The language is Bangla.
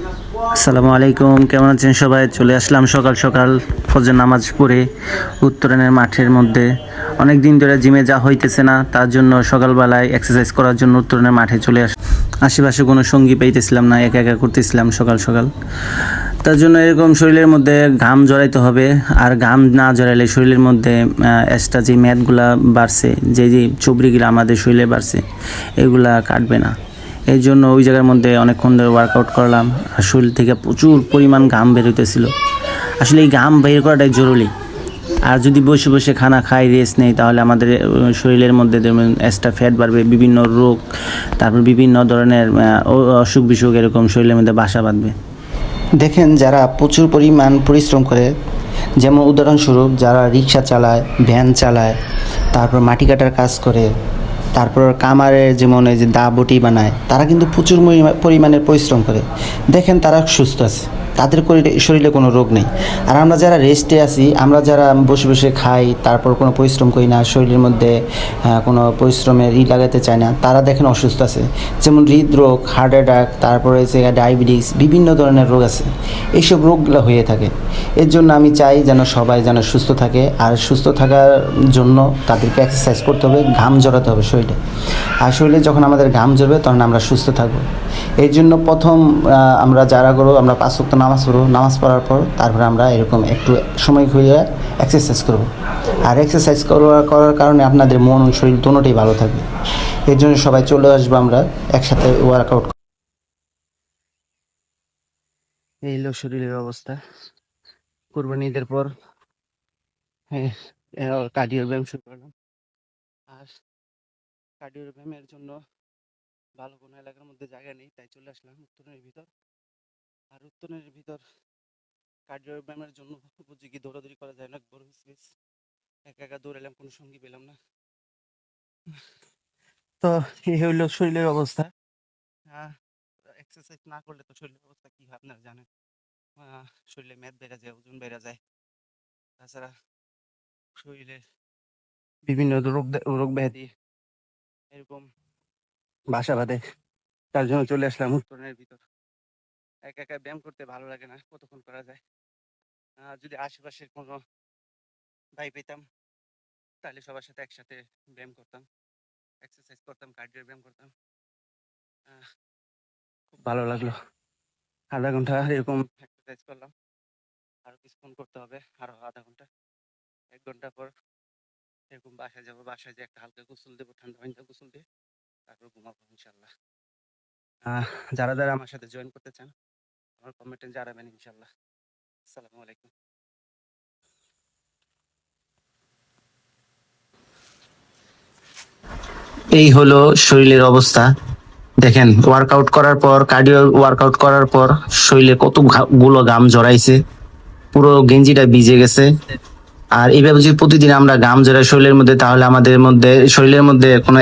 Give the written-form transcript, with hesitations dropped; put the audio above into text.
আসসালামু আলাইকুম, কেমন আছেন সবাই? চলে আসলাম সকাল সকাল ফজর নামাজ পড়ে উত্তরণের মাঠের মধ্যে। অনেক দিন ধরে জিমে যা হইতেছে না, তার জন্য সকালবেলায় এক্সারসাইজ করার জন্য উত্তরণের মাঠে চলে আশেপাশে কোনো সঙ্গী পাইতেছিলাম না, একা একা করতেছিলাম সকাল সকাল। তার জন্য এরকম শরীরের মধ্যে ঘাম জড়াইতে হবে, আর ঘাম না জড়াইলে শরীরের মধ্যে এক্সট্রা যে ম্যাদগুলা বাড়ছে, যে চবড়িগুলো আমাদের শরীরে বাড়ছে, এগুলা কাটবে না। এই জন্য ওই জায়গার মধ্যে অনেকক্ষণ ধরে ওয়ার্কআউট করলাম, আর শরীর থেকে প্রচুর পরিমাণ ঘাম বের হইতেছিল। আসলে এই ঘাম বের করাটাই জরুরি। আর যদি বসে বসে খানা খাই, রেস্ট নেই, তাহলে আমাদের শরীরের মধ্যে যেমন এক্সট্রা ফ্যাট বাড়বে, বিভিন্ন রোগ, তারপর বিভিন্ন ধরনের অসুখ বিসুখ এরকম শরীরের মধ্যে বাসা বাঁধবে। দেখেন, যারা প্রচুর পরিমাণ পরিশ্রম করে, যেমন উদাহরণস্বরূপ যারা রিক্সা চালায়, ভ্যান চালায়, তারপর মাটি কাটার কাজ করে, তারপর কামারের যেমন এই যে দা বটি বানায়, তারা কিন্তু প্রচুর পরিমাণে পরিশ্রম করে। দেখেন তারা সুস্থ আছে, তাদের শরীরে কোনো রোগ নেই। আর আমরা যারা রেস্টে আছি, আমরা যারা বসে বসে খাই, তারপর কোনো পরিশ্রম করি না, শরীরের মধ্যে কোনো পরিশ্রমের লাগাতে চায় না, তারা দেখেন অসুস্থ আছে। যেমন হৃদরোগ, হার্ট অ্যাটাক, তারপরে যে ডায়াবেটিস, বিভিন্ন ধরনের রোগ আছে। এইসব রোগগুলো হয়ে থাকে। এর জন্য আমি চাই যেন সবাই যেন সুস্থ থাকে, আর সুস্থ থাকার জন্য তাদেরকে এক্সারসাইজ করতে হবে, ঘাম জড়াতে হবে শরীরে। আর শরীরে যখন আমাদের ঘাম জড়বে, তখন আমরা সুস্থ থাকবো। এই জন্য প্রথম আমরা যারা করবো, আমরা 5 ওয়াক্ত নামাজ পড়বো। নামাজ পড়ার পর তারপরে আমরা এরকম একটু সময় ঘুরিয়ে এক্সারসাইজ করবো। আর এক্সারসাইজ করার কারণে আপনাদের মন ও শরীর দুটোই ভালো থাকবে। এর জন্য সবাই চলে আসবো, আমরা একসাথে ওয়ার্কআউট। এই হলো শরীরের অবস্থা। কুরবানি ঈদের পর কার্ডিও ব্যায়াম শুরু করলাম। আর কার্ডিও ব্যায়ামের জন্য ভালো কোনো এলাকার মধ্যে জায়গা নেই, তাই চলে আসলাম উত্তরের ভিতর। আর উত্তরের ভিতর কার্ডিও ব্যায়ামের জন্য উপযোগী, দৌড়াদৌড়ি করা যায় না, বড় স্পেস। একা একা দৌড়ালাম, কোনো সঙ্গী পেলাম না। তো এই হইলো শরীরের অবস্থা। এক্সারসাইজ না করলে তো শরীরের অবস্থা কি হয় আপনারা জানেন। শরীরে মেদ বেড়ে যায়, ওজন বেড়ে যায়। তাছাড়া শরীরে বিভিন্ন রোগ ব্যাধি এরকম বাসা বাঁধে। তার জন্য চলে আসলাম উত্তরণের ভিতর। একা একা ব্যায়াম করতে ভালো লাগে না, কতক্ষণ করা যায়। যদি আশেপাশের কোনো ভাই পেতাম, তাহলে সবার সাথে একসাথে ব্যায়াম করতাম, এক্সারসাইজ করতাম, কার্ডিও ব্যায়াম করতাম। খুব ভালো লাগলো। আধা ঘন্টা এরকম এক্সারসাইজ করলাম, আরো কিছুক্ষণ করতে হবে, আরো আধা ঘন্টা, 1 ঘন্টা পর এরকম বাসায় যাবো। বাসায় যে একটা হালকা গোসল দেবো, ঠান্ডা পানিতে গোসল দিয়ে তারপর ঘুমাবো ইনশাল্লাহ। যারা যারা আমার সাথে জয়েন করতে চান, আমার কমেন্টে জানাবেন ইনশাল্লাহ। আসসালামু আলাইকুম। এই হলো শরীরের অবস্থা। দেখেন, ওয়ার্কআউট করার পর, কার্ডিও ওয়ার্কআউট করার পর শরীরে কতগুলো ঘাম জড়াইছে, পুরো গেঞ্জিটা ভিজে গেছে। আর এইভাবে যদি প্রতিদিন আমরা ঘাম জড়াই শরীরের মধ্যে, তাহলে আমাদের মধ্যে শরীরের মধ্যে কোনো